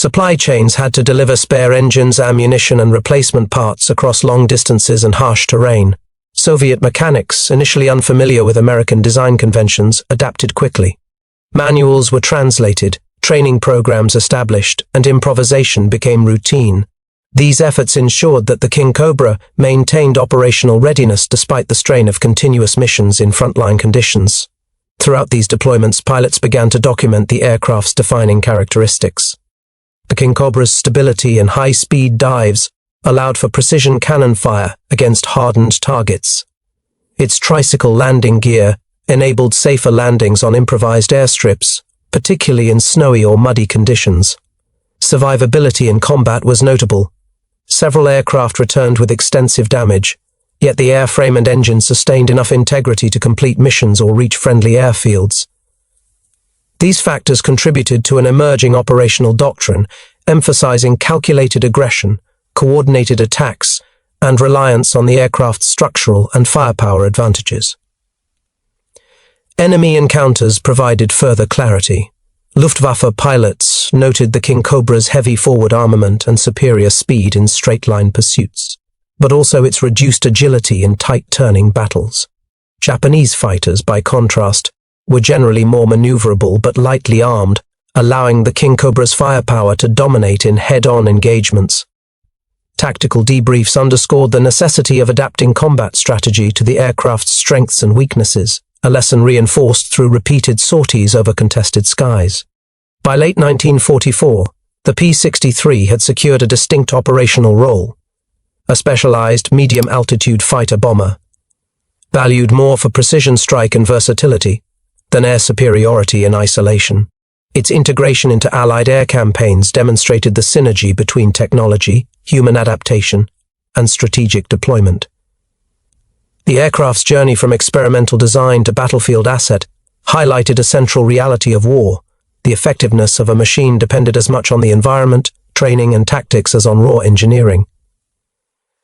Supply chains had to deliver spare engines, ammunition, and replacement parts across long distances and harsh terrain. Soviet mechanics, initially unfamiliar with American design conventions, adapted quickly. Manuals were translated, training programs established, and improvisation became routine. These efforts ensured that the Kingcobra maintained operational readiness despite the strain of continuous missions in frontline conditions. Throughout these deployments, pilots began to document the aircraft's defining characteristics. The Kingcobra's stability and high-speed dives allowed for precision cannon fire against hardened targets. Its tricycle landing gear enabled safer landings on improvised airstrips, particularly in snowy or muddy conditions. Survivability in combat was notable. Several aircraft returned with extensive damage, yet the airframe and engine sustained enough integrity to complete missions or reach friendly airfields. These factors contributed to an emerging operational doctrine, emphasizing calculated aggression, coordinated attacks, and reliance on the aircraft's structural and firepower advantages. Enemy encounters provided further clarity. Luftwaffe pilots noted the Kingcobra's heavy forward armament and superior speed in straight-line pursuits, but also its reduced agility in tight-turning battles. Japanese fighters, by contrast, were generally more maneuverable but lightly armed, allowing the Kingcobra's firepower to dominate in head-on engagements. Tactical debriefs underscored the necessity of adapting combat strategy to the aircraft's strengths and weaknesses, a lesson reinforced through repeated sorties over contested skies. By late 1944, the P-63 had secured a distinct operational role, a specialized medium-altitude fighter bomber, valued more for precision strike and versatility than air superiority in isolation. Its integration into Allied air campaigns demonstrated the synergy between technology, human adaptation, and strategic deployment. The aircraft's journey from experimental design to battlefield asset highlighted a central reality of war. The effectiveness of a machine depended as much on the environment, training, and tactics as on raw engineering.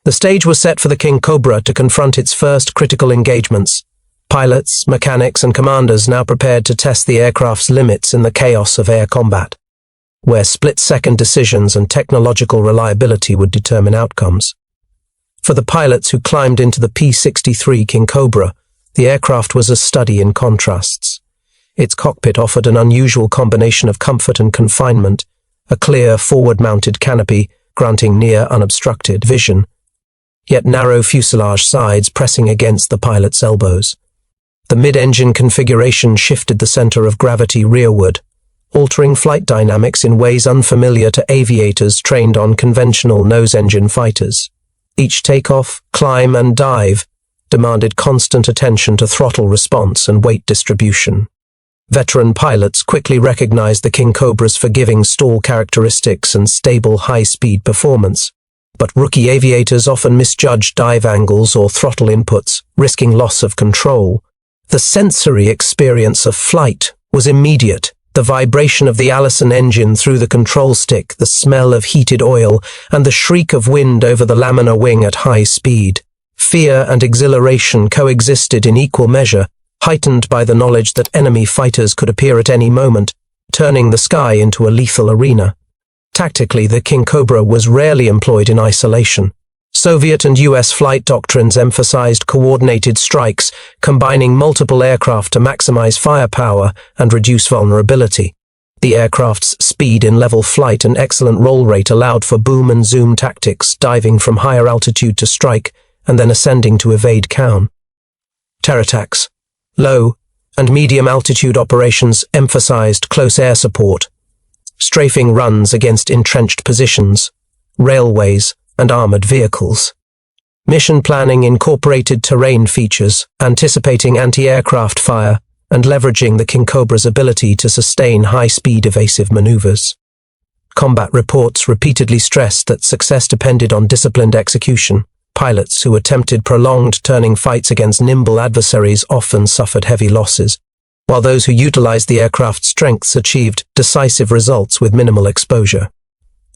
The stage was set for the Kingcobra to confront its first critical engagements. Pilots, mechanics, and commanders now prepared to test the aircraft's limits in the chaos of air combat, where split-second decisions and technological reliability would determine outcomes. For the pilots who climbed into the P-63 Kingcobra, the aircraft was a study in contrasts. Its cockpit offered an unusual combination of comfort and confinement, a clear forward-mounted canopy granting near unobstructed vision, yet narrow fuselage sides pressing against the pilot's elbows. The mid-engine configuration shifted the center of gravity rearward, altering flight dynamics in ways unfamiliar to aviators trained on conventional nose-engine fighters. Each takeoff, climb, and dive demanded constant attention to throttle response and weight distribution. Veteran pilots quickly recognized the Kingcobra's forgiving stall characteristics and stable high-speed performance, but rookie aviators often misjudged dive angles or throttle inputs, risking loss of control. The sensory experience of flight was immediate. The vibration of the Allison engine through the control stick, the smell of heated oil, and the shriek of wind over the laminar wing at high speed. Fear and exhilaration coexisted in equal measure, heightened by the knowledge that enemy fighters could appear at any moment, turning the sky into a lethal arena. Tactically, the Kingcobra was rarely employed in isolation. Soviet and US flight doctrines emphasized coordinated strikes, combining multiple aircraft to maximize firepower and reduce vulnerability. The aircraft's speed in level flight and excellent roll rate allowed for boom and zoom tactics, diving from higher altitude to strike and then ascending to evade counter attacks. Low and medium altitude operations emphasized close air support, strafing runs against entrenched positions, railways, and armored vehicles. Mission planning incorporated terrain features, anticipating anti-aircraft fire and leveraging the Kingcobra's ability to sustain high-speed evasive maneuvers. Combat reports repeatedly stressed that success depended on disciplined execution. Pilots who attempted prolonged turning fights against nimble adversaries often suffered heavy losses, while those who utilized the aircraft's strengths achieved decisive results with minimal exposure.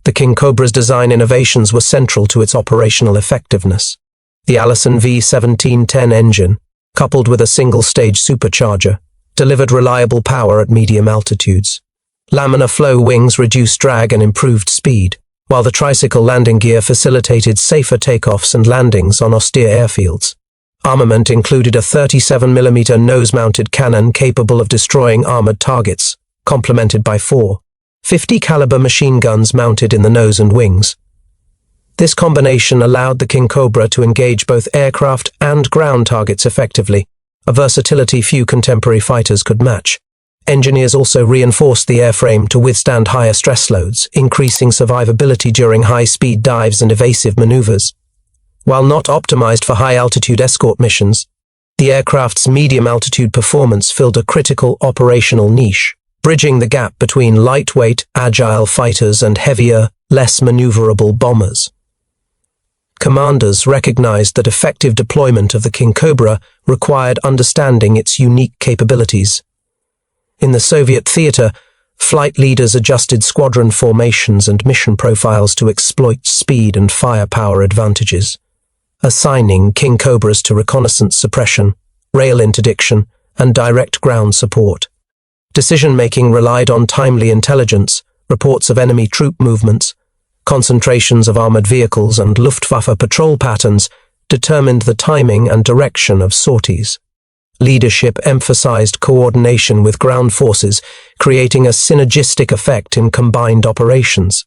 The Kingcobra's design innovations were central to its operational effectiveness. The Allison V1710 engine, coupled with a single-stage supercharger, delivered reliable power at medium altitudes. Laminar-flow wings reduced drag and improved speed, while the tricycle landing gear facilitated safer takeoffs and landings on austere airfields. Armament included a 37mm nose-mounted cannon capable of destroying armored targets, complemented by 4 .50 caliber machine guns mounted in the nose and wings. This combination allowed the Kingcobra to engage both aircraft and ground targets effectively, a versatility few contemporary fighters could match. Engineers also reinforced the airframe to withstand higher stress loads, increasing survivability during high-speed dives and evasive maneuvers. While not optimized for high-altitude escort missions, the aircraft's medium-altitude performance filled a critical operational niche, bridging the gap between lightweight, agile fighters and heavier, less maneuverable bombers. Commanders recognized that effective deployment of the Kingcobra required understanding its unique capabilities. In the Soviet theater, flight leaders adjusted squadron formations and mission profiles to exploit speed and firepower advantages, assigning Kingcobras to reconnaissance suppression, rail interdiction, and direct ground support. Decision-making relied on timely intelligence, reports of enemy troop movements, concentrations of armored vehicles, and Luftwaffe patrol patterns determined the timing and direction of sorties. Leadership emphasized coordination with ground forces, creating a synergistic effect in combined operations.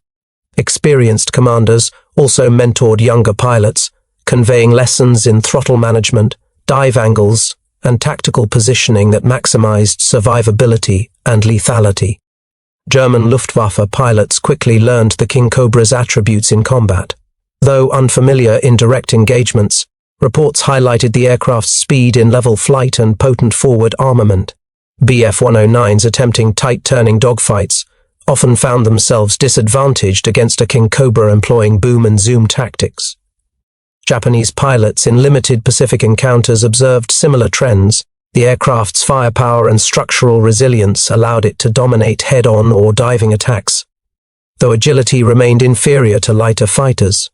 Experienced commanders also mentored younger pilots, conveying lessons in throttle management, dive angles, and tactical positioning that maximized survivability and lethality. German Luftwaffe pilots quickly learned the Kingcobra's attributes in combat. Though unfamiliar in direct engagements, reports highlighted the aircraft's speed in level flight and potent forward armament. Bf-109s attempting tight-turning dogfights often found themselves disadvantaged against a Kingcobra employing boom and zoom tactics. Japanese pilots in limited Pacific encounters observed similar trends. The aircraft's firepower and structural resilience allowed it to dominate head-on or diving attacks, though agility remained inferior to lighter fighters.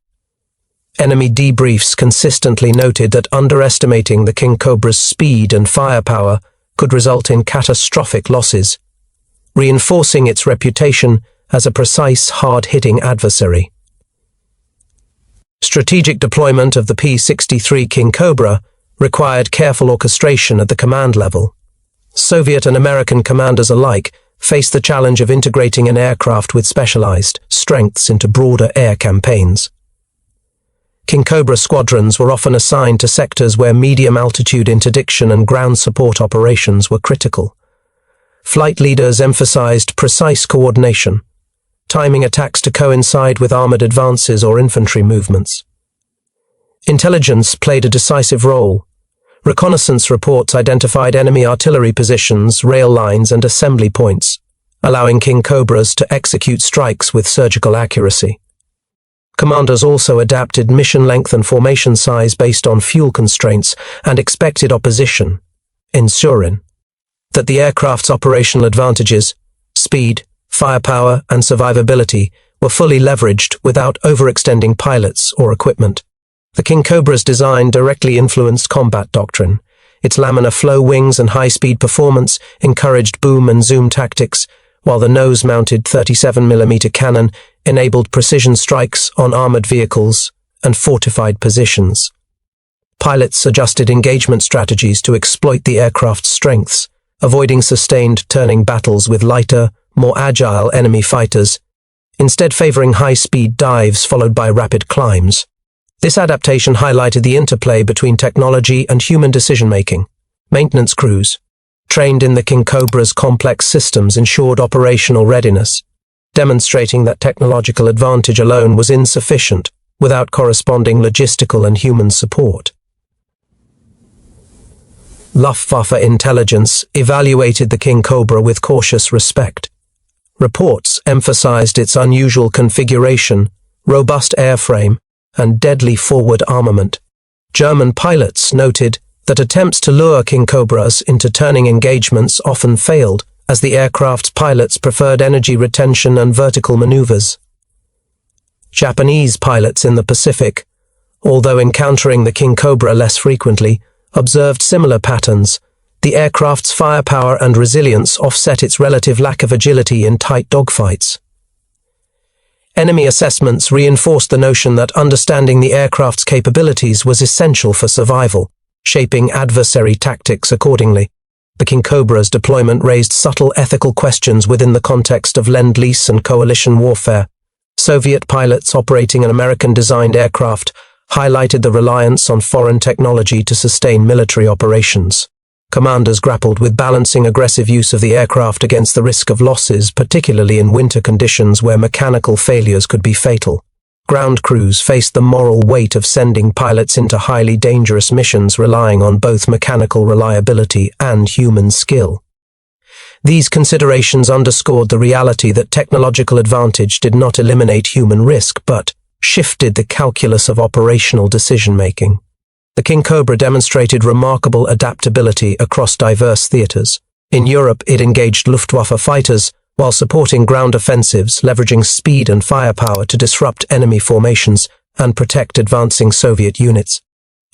Enemy debriefs consistently noted that underestimating the Kingcobra's speed and firepower could result in catastrophic losses, reinforcing its reputation as a precise, hard-hitting adversary. Strategic deployment of the P-63 Kingcobra required careful orchestration at the command level. Soviet and American commanders alike faced the challenge of integrating an aircraft with specialized strengths into broader air campaigns. Kingcobra squadrons were often assigned to sectors where medium-altitude interdiction and ground support operations were critical. Flight leaders emphasized precise coordination, timing attacks to coincide with armored advances or infantry movements. Intelligence played a decisive role. Reconnaissance reports identified enemy artillery positions, rail lines, and assembly points, allowing Kingcobras to execute strikes with surgical accuracy. Commanders also adapted mission length and formation size based on fuel constraints and expected opposition, ensuring that the aircraft's operational advantages, speed, firepower, and survivability were fully leveraged without overextending pilots or equipment. The Kingcobra's design directly influenced combat doctrine. Its laminar-flow wings and high-speed performance encouraged boom and zoom tactics, while the nose-mounted 37mm cannon enabled precision strikes on armored vehicles and fortified positions. Pilots adjusted engagement strategies to exploit the aircraft's strengths, avoiding sustained turning battles with lighter, more agile enemy fighters, instead favoring high-speed dives followed by rapid climbs. This adaptation highlighted the interplay between technology and human decision-making. Maintenance crews, trained in the Kingcobra's complex systems, ensured operational readiness, demonstrating that technological advantage alone was insufficient without corresponding logistical and human support. Luftwaffe intelligence evaluated the Kingcobra with cautious respect. Reports emphasized its unusual configuration, robust airframe, and deadly forward armament. German pilots noted that attempts to lure Kingcobras into turning engagements often failed, as the aircraft's pilots preferred energy retention and vertical maneuvers. Japanese pilots in the Pacific, although encountering the Kingcobra less frequently, observed similar patterns, The aircraft's firepower and resilience offset its relative lack of agility in tight dogfights. Enemy assessments reinforced the notion that understanding the aircraft's capabilities was essential for survival, shaping adversary tactics accordingly. The Kingcobra's deployment raised subtle ethical questions within the context of Lend-Lease and coalition warfare. Soviet pilots operating an American-designed aircraft highlighted the reliance on foreign technology to sustain military operations. Commanders grappled with balancing aggressive use of the aircraft against the risk of losses, particularly in winter conditions where mechanical failures could be fatal. Ground crews faced the moral weight of sending pilots into highly dangerous missions relying on both mechanical reliability and human skill. These considerations underscored the reality that technological advantage did not eliminate human risk, but shifted the calculus of operational decision-making. The Kingcobra demonstrated remarkable adaptability across diverse theaters. In Europe, it engaged Luftwaffe fighters while supporting ground offensives, leveraging speed and firepower to disrupt enemy formations and protect advancing Soviet units.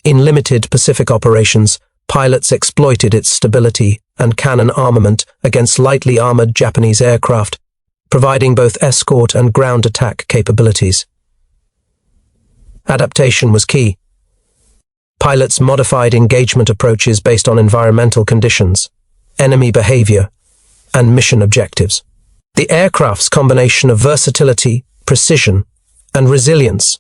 In limited Pacific operations, pilots exploited its stability and cannon armament against lightly armored Japanese aircraft, providing both escort and ground attack capabilities. Adaptation was key. Pilots modified engagement approaches based on environmental conditions, enemy behavior, and mission objectives. The aircraft's combination of versatility, precision, and resilience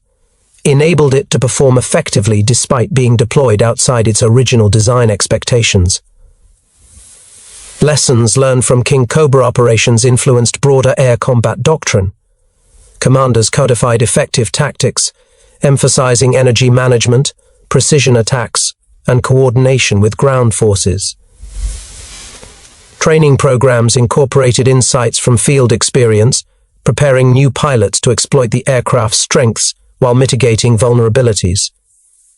enabled it to perform effectively despite being deployed outside its original design expectations. Lessons learned from Kingcobra operations influenced broader air combat doctrine. Commanders codified effective tactics, emphasizing energy management, precision attacks, and coordination with ground forces. Training programs incorporated insights from field experience, preparing new pilots to exploit the aircraft's strengths while mitigating vulnerabilities.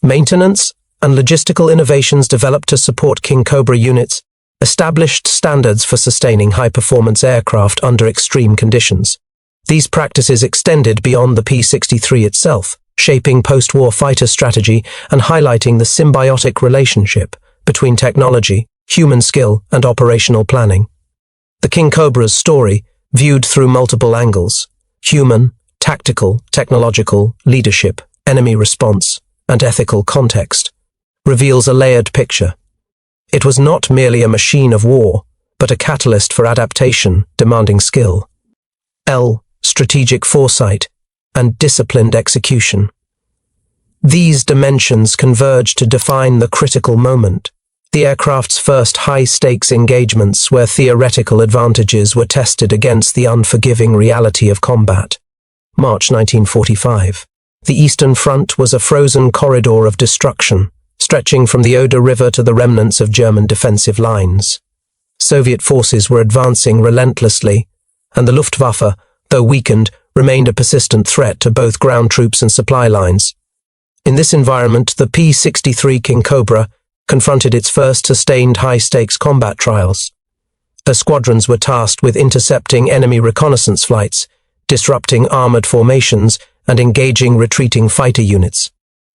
Maintenance and logistical innovations developed to support Kingcobra units established standards for sustaining high-performance aircraft under extreme conditions. These practices extended beyond the P-63 itself, shaping post-war fighter strategy and highlighting the symbiotic relationship between technology, human skill, and operational planning. The Kingcobra's story, viewed through multiple angles, human, tactical, technological, leadership, enemy response, and ethical context, reveals a layered picture. It was not merely a machine of war, but a catalyst for adaptation demanding skill, strategic foresight, and disciplined execution. These dimensions converge to define the critical moment, the aircraft's first high-stakes engagements where theoretical advantages were tested against the unforgiving reality of combat. March 1945. The Eastern Front was a frozen corridor of destruction, stretching from the Oder River to the remnants of German defensive lines. Soviet forces were advancing relentlessly, and the Luftwaffe, though weakened, remained a persistent threat to both ground troops and supply lines. In this environment, the P-63 Kingcobra confronted its first sustained high-stakes combat trials. Her squadrons were tasked with intercepting enemy reconnaissance flights, disrupting armored formations, and engaging retreating fighter units.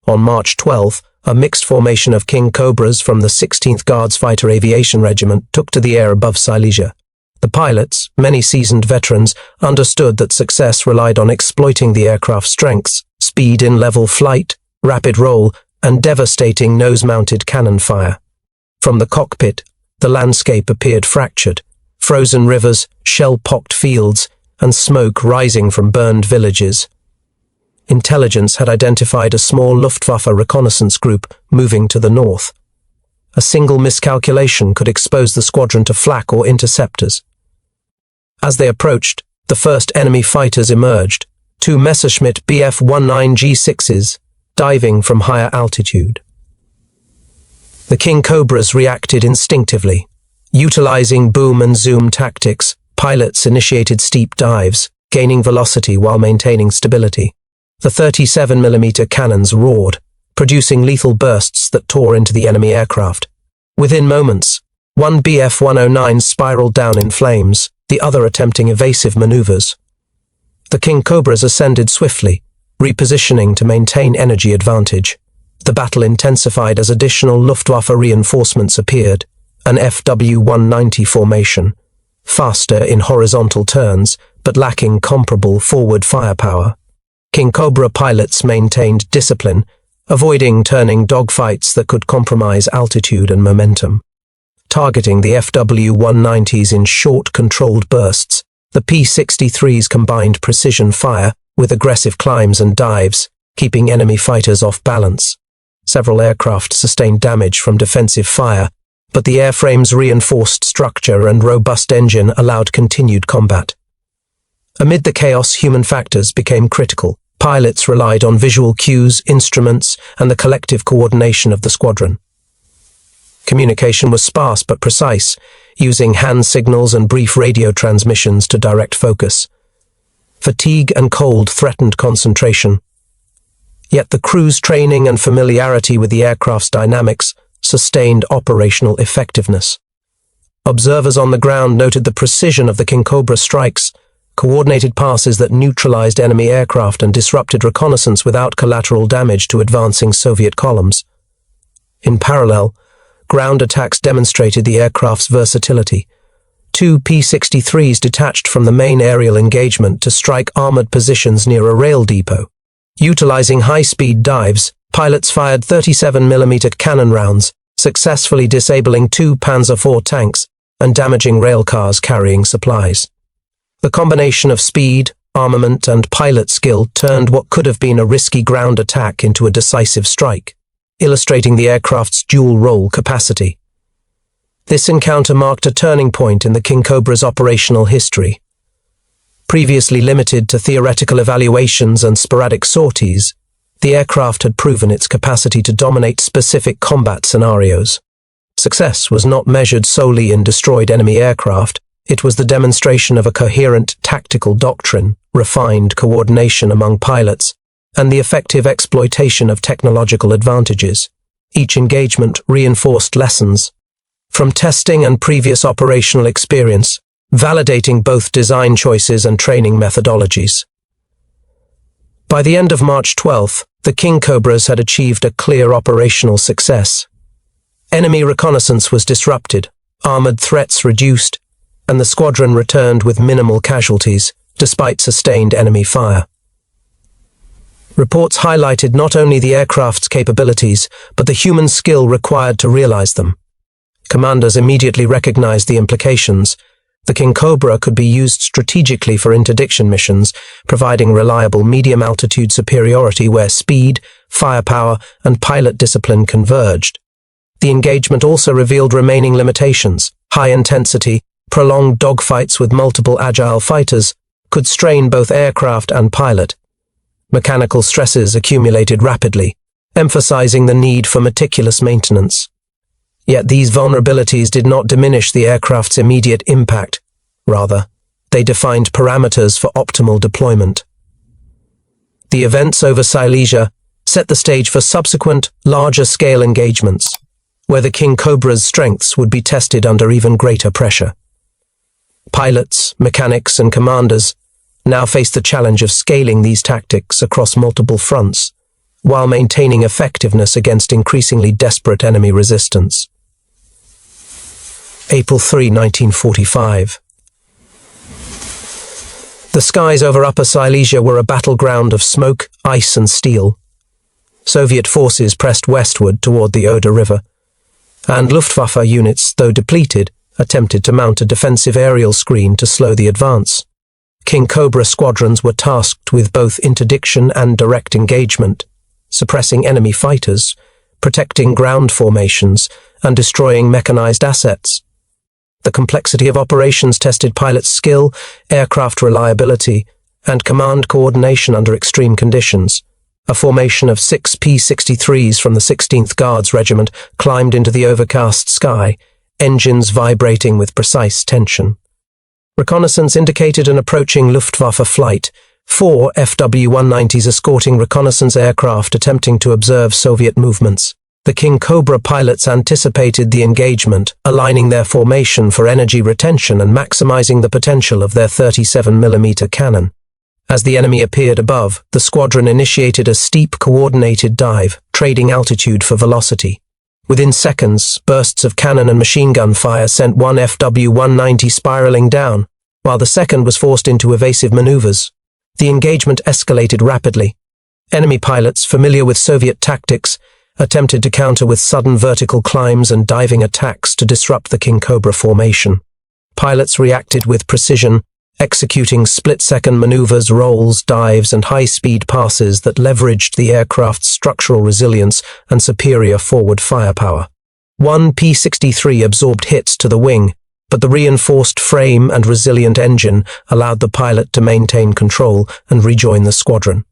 On March 12, a mixed formation of Kingcobras from the 16th Guards Fighter Aviation Regiment took to the air above Silesia. The pilots, many seasoned veterans, understood that success relied on exploiting the aircraft's strengths, speed in level flight, rapid roll, and devastating nose-mounted cannon fire. From the cockpit, the landscape appeared fractured, frozen rivers, shell-pocked fields, and smoke rising from burned villages. Intelligence had identified a small Luftwaffe reconnaissance group moving to the north. A single miscalculation could expose the squadron to flak or interceptors. As they approached, the first enemy fighters emerged, two Messerschmitt Bf-19 G6s, diving from higher altitude. The Kingcobras reacted instinctively. Utilizing boom and zoom tactics, pilots initiated steep dives, gaining velocity while maintaining stability. The 37mm cannons roared, producing lethal bursts that tore into the enemy aircraft. Within moments, one Bf-109 spiraled down in flames, the other attempting evasive maneuvers. The Kingcobras ascended swiftly, repositioning to maintain energy advantage. The battle intensified as additional Luftwaffe reinforcements appeared, an FW-190 formation, faster in horizontal turns, but lacking comparable forward firepower. Kingcobra pilots maintained discipline, avoiding turning dogfights that could compromise altitude and momentum. Targeting the FW-190s in short, controlled bursts, the P-63s combined precision fire with aggressive climbs and dives, keeping enemy fighters off balance. Several aircraft sustained damage from defensive fire, but the airframe's reinforced structure and robust engine allowed continued combat. Amid the chaos, human factors became critical. Pilots relied on visual cues, instruments, and the collective coordination of the squadron. Communication was sparse but precise, using hand signals and brief radio transmissions to direct focus. Fatigue and cold threatened concentration. Yet the crew's training and familiarity with the aircraft's dynamics sustained operational effectiveness. Observers on the ground noted the precision of the Kingcobra strikes, coordinated passes that neutralized enemy aircraft and disrupted reconnaissance without collateral damage to advancing Soviet columns. In parallel, ground attacks demonstrated the aircraft's versatility. 2 P-63s detached from the main aerial engagement to strike armored positions near a rail depot. Utilizing high-speed dives, pilots fired 37mm cannon rounds, successfully disabling 2 Panzer IV tanks and damaging rail cars carrying supplies. The combination of speed, armament, and pilot skill turned what could have been a risky ground attack into a decisive strike, illustrating the aircraft's dual-role capacity. This encounter marked a turning point in the Kingcobra's operational history. Previously limited to theoretical evaluations and sporadic sorties, the aircraft had proven its capacity to dominate specific combat scenarios. Success was not measured solely in destroyed enemy aircraft. It was the demonstration of a coherent tactical doctrine, refined coordination among pilots, and the effective exploitation of technological advantages. Each engagement reinforced lessons from testing and previous operational experience, validating both design choices and training methodologies. By the end of March 12th, the Kingcobras had achieved a clear operational success. Enemy reconnaissance was disrupted, armored threats reduced, and the squadron returned with minimal casualties, despite sustained enemy fire. Reports highlighted not only the aircraft's capabilities, but the human skill required to realize them. Commanders immediately recognized the implications. The Kingcobra could be used strategically for interdiction missions, providing reliable medium-altitude superiority where speed, firepower, and pilot discipline converged. The engagement also revealed remaining limitations. High intensity, prolonged dogfights with multiple agile fighters could strain both aircraft and pilot. Mechanical stresses accumulated rapidly, emphasizing the need for meticulous maintenance. Yet these vulnerabilities did not diminish the aircraft's immediate impact. Rather, they defined parameters for optimal deployment. The events over Silesia set the stage for subsequent, larger-scale engagements, where the Kingcobra's strengths would be tested under even greater pressure. Pilots, mechanics, and commanders now faced the challenge of scaling these tactics across multiple fronts, while maintaining effectiveness against increasingly desperate enemy resistance. April 3, 1945. The skies over Upper Silesia were a battleground of smoke, ice, and steel. Soviet forces pressed westward toward the Oder River, and Luftwaffe units, though depleted, attempted to mount a defensive aerial screen to slow the advance. Kingcobra squadrons were tasked with both interdiction and direct engagement, suppressing enemy fighters, protecting ground formations, and destroying mechanized assets. The complexity of operations tested pilots' skill, aircraft reliability, and command coordination under extreme conditions. A formation of 6 P-63s from the 16th Guards Regiment climbed into the overcast sky, engines vibrating with precise tension. Reconnaissance indicated an approaching Luftwaffe flight, 4 FW-190s escorting reconnaissance aircraft attempting to observe Soviet movements. The Kingcobra pilots anticipated the engagement, aligning their formation for energy retention and maximizing the potential of their 37mm cannon. As the enemy appeared above, the squadron initiated a steep, coordinated dive, trading altitude for velocity. Within seconds, bursts of cannon and machine gun fire sent one FW-190 spiraling down, while the second was forced into evasive maneuvers. The engagement escalated rapidly. Enemy pilots, familiar with Soviet tactics, attempted to counter with sudden vertical climbs and diving attacks to disrupt the Kingcobra formation. Pilots reacted with precision, executing split-second maneuvers, rolls, dives, and high-speed passes that leveraged the aircraft's structural resilience and superior forward firepower. One P-63 absorbed hits to the wing, but the reinforced frame and resilient engine allowed the pilot to maintain control and rejoin the squadron.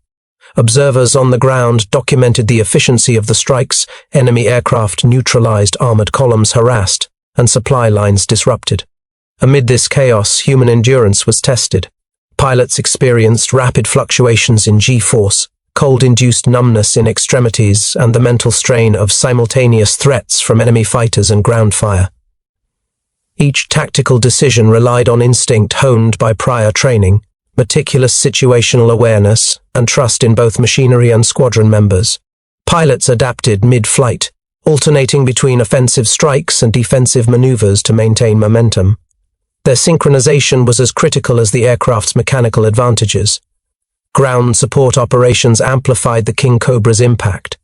Observers on the ground documented the efficiency of the strikes, enemy aircraft neutralized, armored columns harassed, and supply lines disrupted. Amid this chaos, human endurance was tested. Pilots experienced rapid fluctuations in G-force, cold-induced numbness in extremities, and the mental strain of simultaneous threats from enemy fighters and ground fire. Each tactical decision relied on instinct honed by prior training, meticulous situational awareness, and trust in both machinery and squadron members. Pilots adapted mid-flight, alternating between offensive strikes and defensive maneuvers to maintain momentum. Their synchronization was as critical as the aircraft's mechanical advantages. Ground support operations amplified the Kingcobra's impact.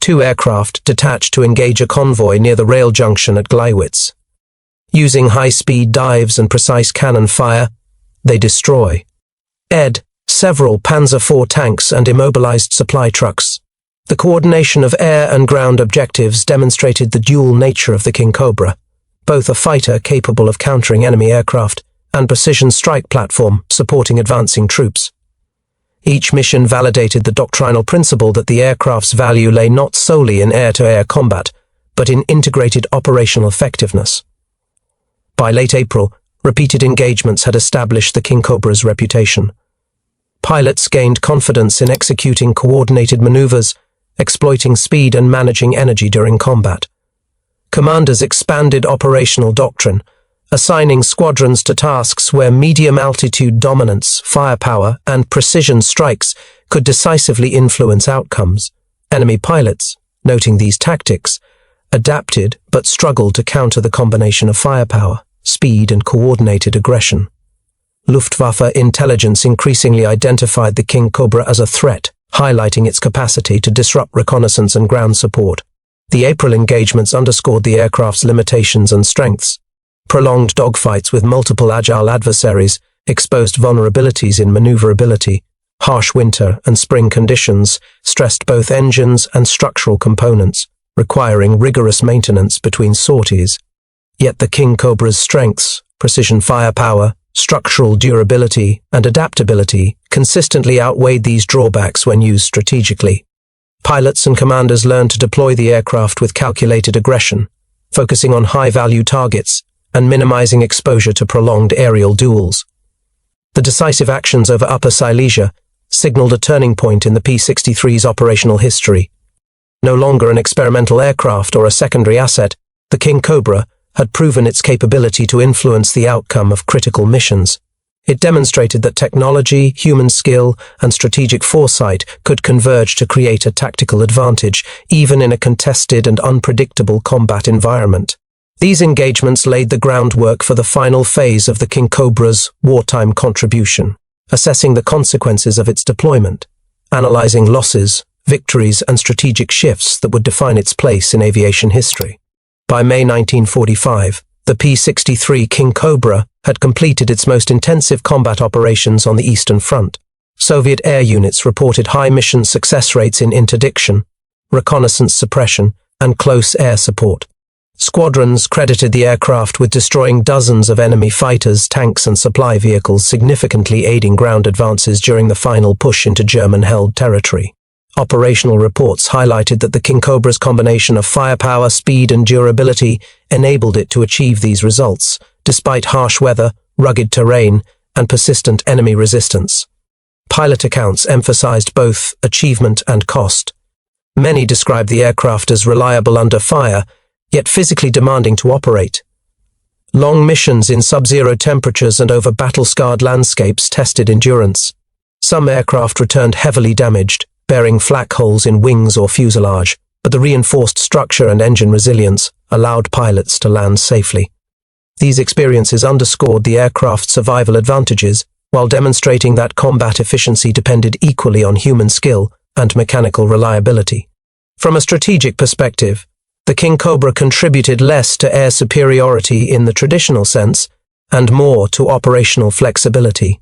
2 aircraft detached to engage a convoy near the rail junction at Gleiwitz. Using high-speed dives and precise cannon fire, they destroy. Several Panzer IV tanks and immobilized supply trucks. The coordination of air and ground objectives demonstrated the dual nature of the Kingcobra, both a fighter capable of countering enemy aircraft and precision strike platform supporting advancing troops. Each mission validated the doctrinal principle that the aircraft's value lay not solely in air-to-air combat, but in integrated operational effectiveness. By late April, repeated engagements had established the Kingcobra's reputation. Pilots gained confidence in executing coordinated maneuvers, exploiting speed and managing energy during combat. Commanders expanded operational doctrine, assigning squadrons to tasks where medium-altitude dominance, firepower, and precision strikes could decisively influence outcomes. Enemy pilots, noting these tactics, adapted but struggled to counter the combination of firepower, speed, and coordinated aggression. Luftwaffe intelligence increasingly identified the Kingcobra as a threat, highlighting its capacity to disrupt reconnaissance and ground support. The April engagements underscored the aircraft's limitations and strengths. Prolonged dogfights with multiple agile adversaries exposed vulnerabilities in maneuverability. Harsh winter and spring conditions stressed both engines and structural components, requiring rigorous maintenance between sorties. Yet the Kingcobra's strengths, precision firepower, structural durability, and adaptability consistently outweighed these drawbacks when used strategically. Pilots and commanders learned to deploy the aircraft with calculated aggression, focusing on high-value targets and minimizing exposure to prolonged aerial duels. The decisive actions over Upper Silesia signaled a turning point in the P-63's operational history. No longer an experimental aircraft or a secondary asset, the Kingcobra had proven its capability to influence the outcome of critical missions. It demonstrated that technology, human skill, and strategic foresight could converge to create a tactical advantage, even in a contested and unpredictable combat environment. These engagements laid the groundwork for the final phase of the Kingcobra's wartime contribution, assessing the consequences of its deployment, analyzing losses, victories, and strategic shifts that would define its place in aviation history. By May 1945, the P-63 Kingcobra had completed its most intensive combat operations on the Eastern Front. Soviet air units reported high mission success rates in interdiction, reconnaissance suppression, and close air support. Squadrons credited the aircraft with destroying dozens of enemy fighters, tanks, and supply vehicles, significantly aiding ground advances during the final push into German-held territory. Operational reports highlighted that the Kingcobra's combination of firepower, speed, and durability enabled it to achieve these results, despite harsh weather, rugged terrain, and persistent enemy resistance. Pilot accounts emphasized both achievement and cost. Many described the aircraft as reliable under fire, yet physically demanding to operate. Long missions in sub-zero temperatures and over battle-scarred landscapes tested endurance. Some aircraft returned heavily damaged, bearing flak holes in wings or fuselage, but the reinforced structure and engine resilience allowed pilots to land safely. These experiences underscored the aircraft's survival advantages, while demonstrating that combat efficiency depended equally on human skill and mechanical reliability. From a strategic perspective, the Kingcobra contributed less to air superiority in the traditional sense and more to operational flexibility.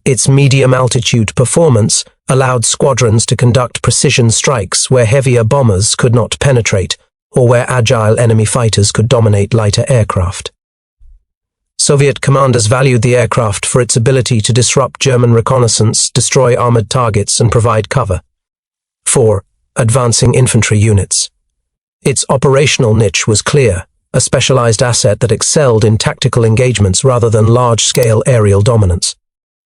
Its medium-altitude performance allowed squadrons to conduct precision strikes where heavier bombers could not penetrate or where agile enemy fighters could dominate lighter aircraft. Soviet commanders valued the aircraft for its ability to disrupt German reconnaissance, destroy armored targets, and provide cover. 4. Advancing infantry units. Its operational niche was clear, a specialized asset that excelled in tactical engagements rather than large-scale aerial dominance.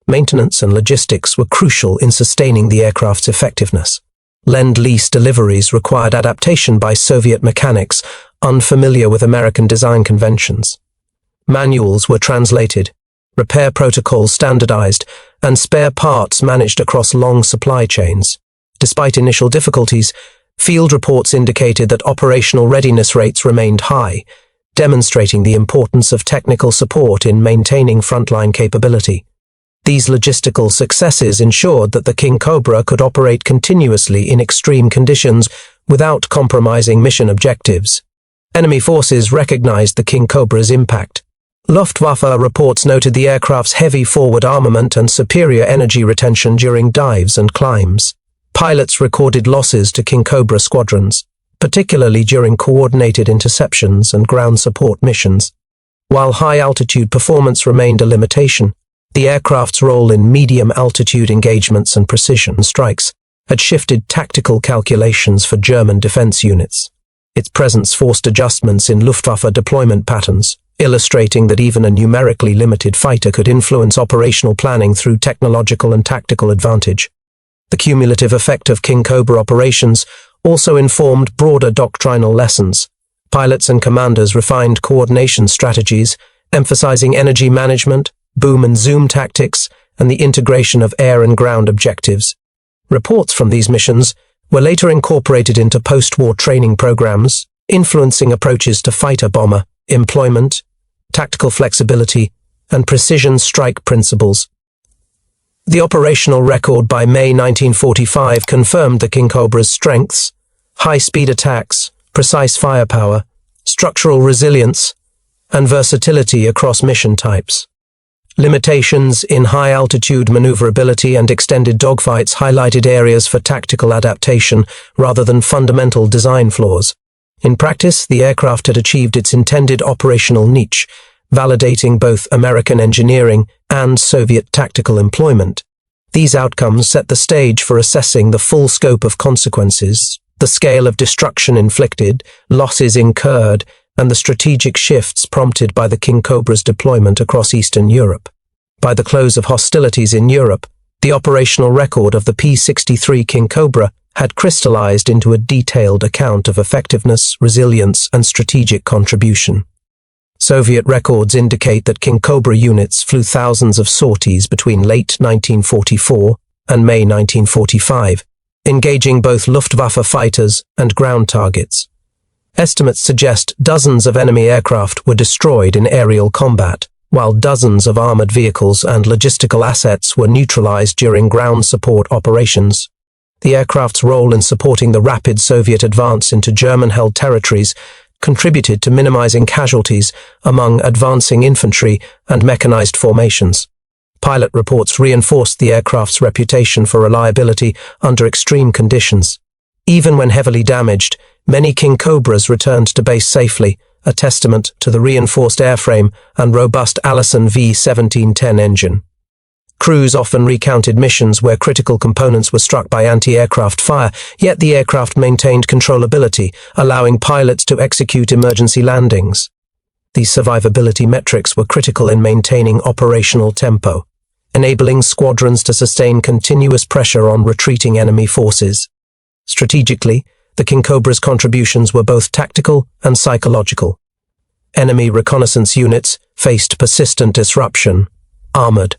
Maintenance and logistics were crucial in sustaining the aircraft's effectiveness. Lend-lease deliveries required adaptation by Soviet mechanics unfamiliar with American design conventions. Manuals were translated, repair protocols standardized, and spare parts managed across long supply chains. Despite initial difficulties, field reports indicated that operational readiness rates remained high, demonstrating the importance of technical support in maintaining frontline capability. These logistical successes ensured that the Kingcobra could operate continuously in extreme conditions without compromising mission objectives. Enemy forces recognized the Kingcobra's impact. Luftwaffe reports noted the aircraft's heavy forward armament and superior energy retention during dives and climbs. Pilots recorded losses to Kingcobra squadrons, particularly during coordinated interceptions and ground support missions. While high-altitude performance remained a limitation, the aircraft's role in medium-altitude engagements and precision strikes had shifted tactical calculations for German defense units. Its presence forced adjustments in Luftwaffe deployment patterns, illustrating that even a numerically limited fighter could influence operational planning through technological and tactical advantage. The cumulative effect of Kingcobra operations also informed broader doctrinal lessons. Pilots and commanders refined coordination strategies, emphasizing energy management, boom and zoom tactics, and the integration of air and ground objectives. Reports from these missions were later incorporated into post-war training programs, influencing approaches to fighter-bomber employment, tactical flexibility, and precision strike principles. The operational record by May 1945 confirmed the Kingcobra's strengths: high-speed attacks, precise firepower, structural resilience, and versatility across mission types. Limitations in high-altitude maneuverability and extended dogfights highlighted areas for tactical adaptation rather than fundamental design flaws. In practice, the aircraft had achieved its intended operational niche, validating both American engineering and Soviet tactical employment. These outcomes set the stage for assessing the full scope of consequences, the scale of destruction inflicted, losses incurred, and the strategic shifts prompted by the Kingcobra's deployment across Eastern Europe. By the close of hostilities in Europe, the operational record of the P-63 Kingcobra had crystallized into a detailed account of effectiveness, resilience, and strategic contribution. Soviet records indicate that Kingcobra units flew thousands of sorties between late 1944 and May 1945, engaging both Luftwaffe fighters and ground targets. Estimates suggest dozens of enemy aircraft were destroyed in aerial combat, while dozens of armored vehicles and logistical assets were neutralized during ground support operations. The aircraft's role in supporting the rapid Soviet advance into German-held territories contributed to minimizing casualties among advancing infantry and mechanized formations. Pilot reports reinforced the aircraft's reputation for reliability under extreme conditions. Even when heavily damaged, many Kingcobras returned to base safely, a testament to the reinforced airframe and robust Allison V1710 engine. Crews often recounted missions where critical components were struck by anti-aircraft fire, yet the aircraft maintained controllability, allowing pilots to execute emergency landings. These survivability metrics were critical in maintaining operational tempo, enabling squadrons to sustain continuous pressure on retreating enemy forces. Strategically, the Kingcobra's contributions were both tactical and psychological. Enemy reconnaissance units faced persistent disruption, armored.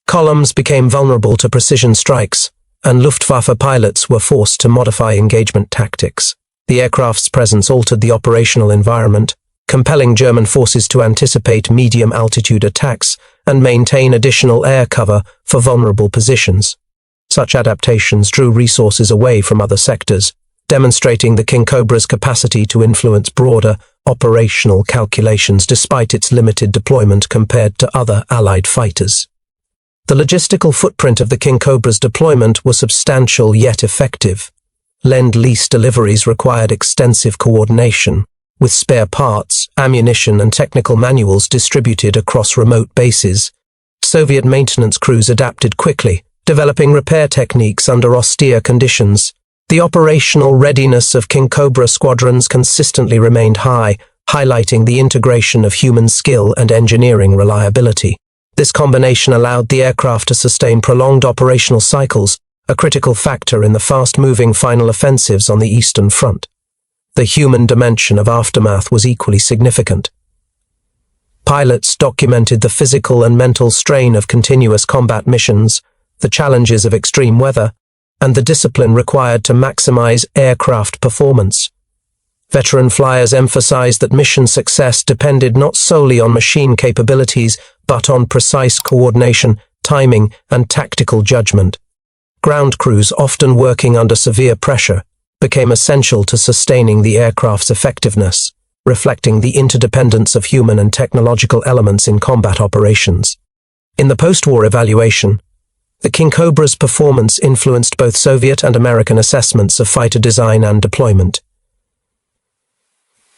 Columns became vulnerable to precision strikes, and Luftwaffe pilots were forced to modify engagement tactics. The aircraft's presence altered the operational environment, compelling German forces to anticipate medium-altitude attacks and maintain additional air cover for vulnerable positions. Such adaptations drew resources away from other sectors, demonstrating the Kingcobra's capacity to influence broader operational calculations despite its limited deployment compared to other Allied fighters. The logistical footprint of the Kingcobra's deployment was substantial yet effective. Lend-lease deliveries required extensive coordination, with spare parts, ammunition, and technical manuals distributed across remote bases. Soviet maintenance crews adapted quickly, developing repair techniques under austere conditions. The operational readiness of Kingcobra squadrons consistently remained high, highlighting the integration of human skill and engineering reliability. This combination allowed the aircraft to sustain prolonged operational cycles, a critical factor in the fast-moving final offensives on the Eastern Front. The human dimension of aftermath was equally significant. Pilots documented the physical and mental strain of continuous combat missions, the challenges of extreme weather, and the discipline required to maximize aircraft performance. Veteran flyers emphasized that mission success depended not solely on machine capabilities, but on precise coordination, timing, and tactical judgment. Ground crews, often working under severe pressure, became essential to sustaining the aircraft's effectiveness, reflecting the interdependence of human and technological elements in combat operations. In the post-war evaluation, the Kingcobra's performance influenced both Soviet and American assessments of fighter design and deployment.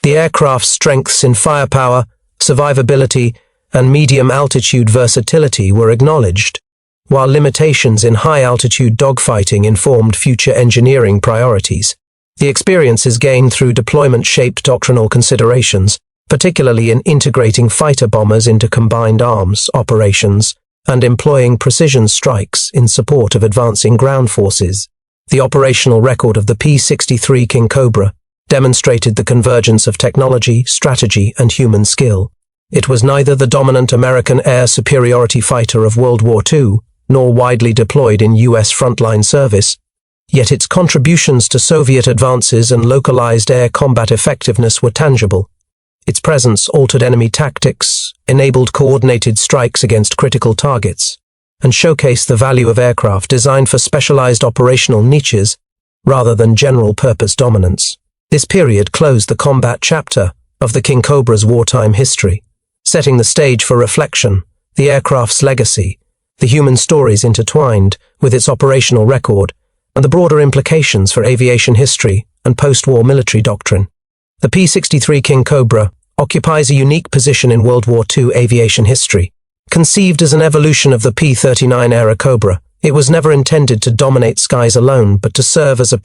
The aircraft's strengths in firepower, survivability, and medium-altitude versatility were acknowledged, while limitations in high-altitude dogfighting informed future engineering priorities. The experiences gained through deployment shaped doctrinal considerations, particularly in integrating fighter bombers into combined arms operations and employing precision strikes in support of advancing ground forces. The operational record of the P-63 Kingcobra demonstrated the convergence of technology, strategy, and human skill. It was neither the dominant American air superiority fighter of World War II, nor widely deployed in U.S. frontline service, yet its contributions to Soviet advances and localized air combat effectiveness were tangible. Its presence altered enemy tactics, enabled coordinated strikes against critical targets, and showcased the value of aircraft designed for specialized operational niches rather than general-purpose dominance. This period closed the combat chapter of the Kingcobra's wartime history, setting the stage for reflection, the aircraft's legacy, the human stories intertwined with its operational record, and the broader implications for aviation history and post-war military doctrine. The P-63 Kingcobra occupies a unique position in World War II aviation history. Conceived as an evolution of the P-39 era Cobra, it was never intended to dominate skies alone, but to serve as a